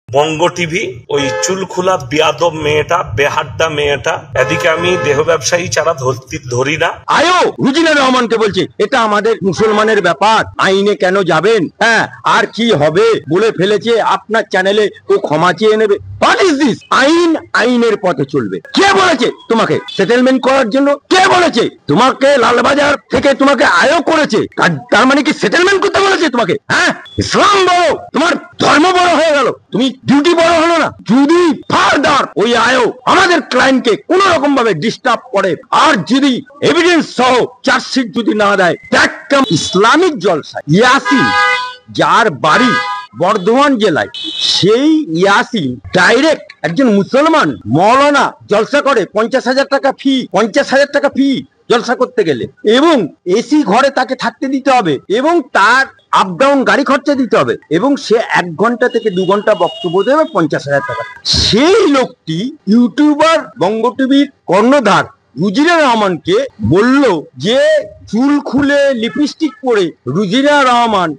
বঙ্গ TV ওই চুলখোলা বিয়াদব মেয়েটা, বেহাড্ডা মেয়েটা, এদিকে আমি দেহ ব্যবসায়ী ছাড়া ধরি না। আয়ো রুজিনা রহমানকে বলছে এটা আমাদের মুসলমানের ব্যাপার, আইনে কেন যাবেন, হ্যাঁ আর কি হবে বলে ফেলেছে, আপনার চ্যানেলে ও ক্ষমা চেয়ে নেবে। What is this? আইন আইনের পথে চলবে। কে বলেছে তোমাকে সেটেলমেন্ট করার জন্য? কে বলেছে তোমাকে লালবাজার থেকে তোমাকে আয়ো করেছে? তার মানে কি সেটেলমেন্ট করতে বলেছে তোমাকে? হ্যাঁ, ইসলাম বড়, তোমার ধর্ম বড় হয়ে গেল, তুমি ডিউটি বড় হলো না? যদি ফার্দার ওই আয়ো আমাদের ক্লায়েন্টকে কোন রকম ভাবে ডিস্টার্ব করে আর যদি এভিডেন্স সহ চার্জশিট যদি না দেয়, ইসলামিক জলসা ইয়াসিন যার বাড়ি বর্ধমান জেলায়, সেই ইয়াসিন ডাইরেক্ট একজন মুসলমান মৌলানা জলসা করে 50,000 টাকা ফি, 50,000 টাকা ফি জলসা করতে গেলে, এবং এসি ঘরে তাকে থাকতে দিতে হবে, এবং তার আপ ডাউন গাড়ি খরচা দিতে হবে, এবং সে 1 ঘন্টা থেকে 2 ঘন্টা বক্তব্য দেবে 50,000 টাকা। সেই লোকটি ইউটিউবার বঙ্গ টিভির কর্ণধার রুজিনা রহমানকে বলল যে চুল খুলে লিপস্টিক পরে রুজিনা রহমান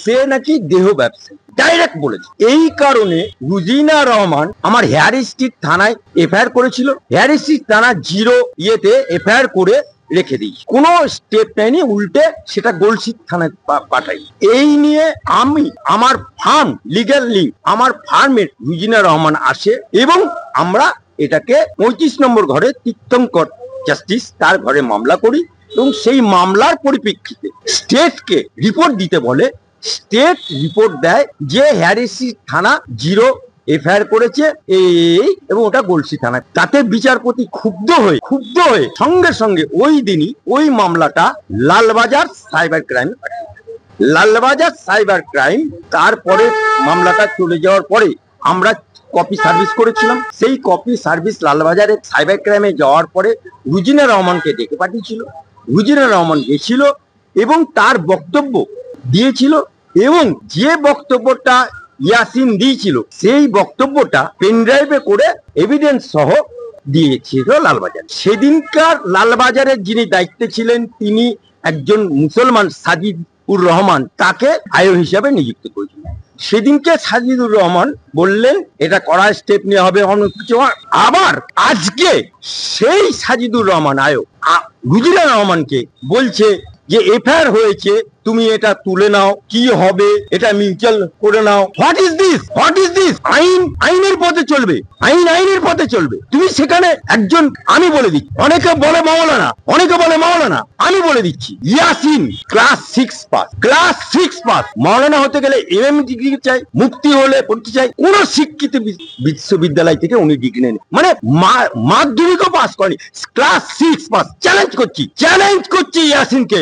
সে নাকি দেহ ব্যবসায়ী, ডাইরেক্ট বলেছে। এই কারণে রুজিনা রহমান আমার হেয়ার স্ট্রিট থানায় এফআইআর করেছিল, হেয়ার স্ট্রিট থানা 0 ইয়েতে এফআইআর করে রেখে দিয়েছি, কোনো স্টেপ নেয়নি, উল্টে সেটা গোলসিট থানায় পাঠাই। এই নিয়ে আমি আমার ফার্ম লিগ্যাল লিঙ্ক, আমার ফার্মের রুজিনা রহমান আসে এবং আমরা এটাকে 35 নম্বর ঘরে তীর্থঙ্কর জাস্টিস তার ঘরে মামলা করি, এবং সেই মামলার পরিপ্রেক্ষিতে স্টেটকে রিপোর্ট দিতে বলে। স্টেট রিপোর্ট দেয় যে হেয়ার স্ট্রিট থানা 0 এফআইআর করেছে এবং ওটা গলসি থানা। তাতে বিচারপতি ক্ষুব্ধ হয়ে সঙ্গে সঙ্গে ওই দিনই ওই মামলাটা Lalbazar cyber crime, Lalbazar cyber crime. তারপরে মামলাটা চলে যাওয়ার পরে আমরা কপি সার্ভিস করেছিলাম, সেই কপি সার্ভিস লালবাজারে সাইবার ক্রাইমে যাওয়ার পরে রুজিনা রহমানকে ডেকে পাঠিয়েছিল। রুজিনা রহমান গেছিল এবং তার বক্তব্য দিয়েছিল, এবং যে বক্তব্যটা ইয়াসিন দিয়েছিল সেই বক্তব্যটা পেনড্রাইভে করে এভিডেন্স সহ দিয়েছিল লালবাজার। সেদিনকার লালবাজারের যিনি দায়িত্বে ছিলেন তিনি একজন মুসলমান সাজিদুর রহমান, তাকে আয়ো হিসাবে নিযুক্ত করেছিল। সেদিনকে সাজিদুর রহমান বললেন এটা করা স্টেপ নেওয়া হবে, অনেক কিছু। আবার আজকে সেই সাজিদুর রহমান আয়ো রুজিনা রহমানকে বলছে যে এফআইআর হয়েছে, তুমি এটা তুলে নাও, কি হবে এটা মিউচুয়াল করে নাও। What is this? What is this? আইন আইনের পথে চলবে, আইন আইনের পথে চলবে। তুমি সেখানে একজন, আমি বলে দিচ্ছি, অনেকে বলে মাওলানা, অনেকে বলে মাওলানা, আমি বলে দিচ্ছি Yasin class 6 pass, class 6 pass. মাওলানা হতে গেলে এমএম ডিগ্রি চাই, মুফতি হলে পড়তে চাই, কোন শিক্ষিত বিশ্ববিদ্যালয় থেকে উনি ডিগ্রি নেন, মানে মাধ্যমিকও পাস করেনি, ক্লাস 6 পাস। চ্যালেঞ্জ করছি ইয়াসিনকে,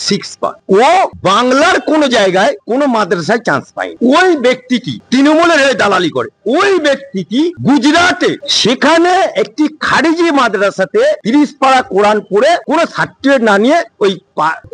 6 পাস। ও বাংলার কোন জায়গায় কোন মাদ্রাসায় চান্স পায়। ওই ব্যক্তিটি তৃণমূলের হয়ে দালালি করে। ওই ব্যক্তিটি গুজরাটে সেখানে একটি খারিজি মাদ্রাসাতে 30 পারা কোরআন পড়ে কোন সার্টিফিকেট না নিয়ে ওই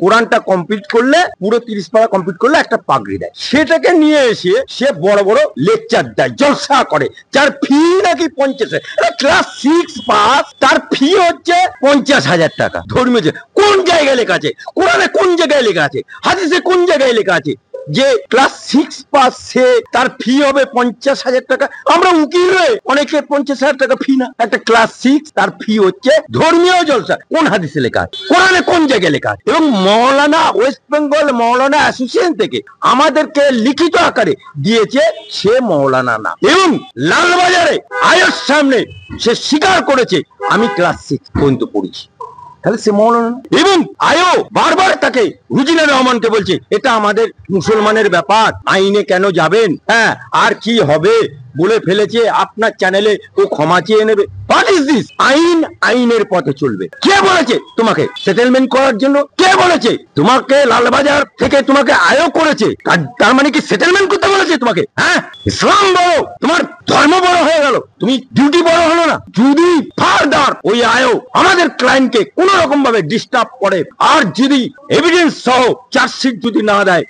কোরআনটা কমপ্লিট করলে, পুরো 30 পারা কমপ্লিট করলে একটা পাগড়ি দেয়, সেটাকে নিয়ে এসে সে বড় বড় লেকচার দেয়, জলসা করে, যার ফি নাকি 50। ক্লাস 6 পাস, তার ফি হচ্ছে 50,000 টাকা। ধর্মীয় কোন জায়গায় লেখা আছে? কোরআনে কোন জায়গায় লেখা আছে? হাদিসে কোন জায়গায় লেখা আছে যে ক্লাস 6 পাস সে তার ফি হবে 50,000 টাকা? আমরা উকিল হয়ে অনেকে 50,000 টাকা ফি না, একটা ক্লাস 6 তার ফি হচ্ছে ধর্মীয় জলসা। কোন হাদিসে লেখা আছে? কোরআনে কোন জায়গায় লেখা আছে? এবং মৌলানা, ওয়েস্ট বেঙ্গল মৌলানা অ্যাসোসিয়েশন থেকে আমাদেরকে লিখিত আকারে দিয়েছে সে মৌলানা না, এবং লালবাজারে আয়ের সামনে সে স্বীকার করেছে আমি ক্লাস 6 পর্যন্ত পড়েছি। তাহলে সে মৌলানা। এবং আয়ো বারবার তাকে রুজিনা রহমানকে বলছে এটা আমাদের মুসলমানের ব্যাপার, আইনে কেন যাবেন, হ্যাঁ আর কি হবে বলে ফেলেছে, আপনার চ্যানেলে ও ক্ষমা চেয়ে নেবে। What is this? আইন আইনের পথে চলবে। কে বলেছে তোমাকে সেটেলমেন্ট করার জন্য? কে বলেছে তোমাকে লালবাজার থেকে তোমাকে আয়ো করেছে? তার মানে কি সেটেলমেন্ট করতে বলেছে তোমাকে? হ্যাঁ, ইসলাম বড়, তোমার ধর্ম বড় হয়ে গেল, তুমি ডিউটি বড় হলো না? যদি ফার্দার ওই আয়ো আমাদের ক্লায়েন্টকে কোন রকম ভাবে ডিস্টার্ব করে আর যদি এভিডেন্স সহ চার্জশিট যদি না দেয়,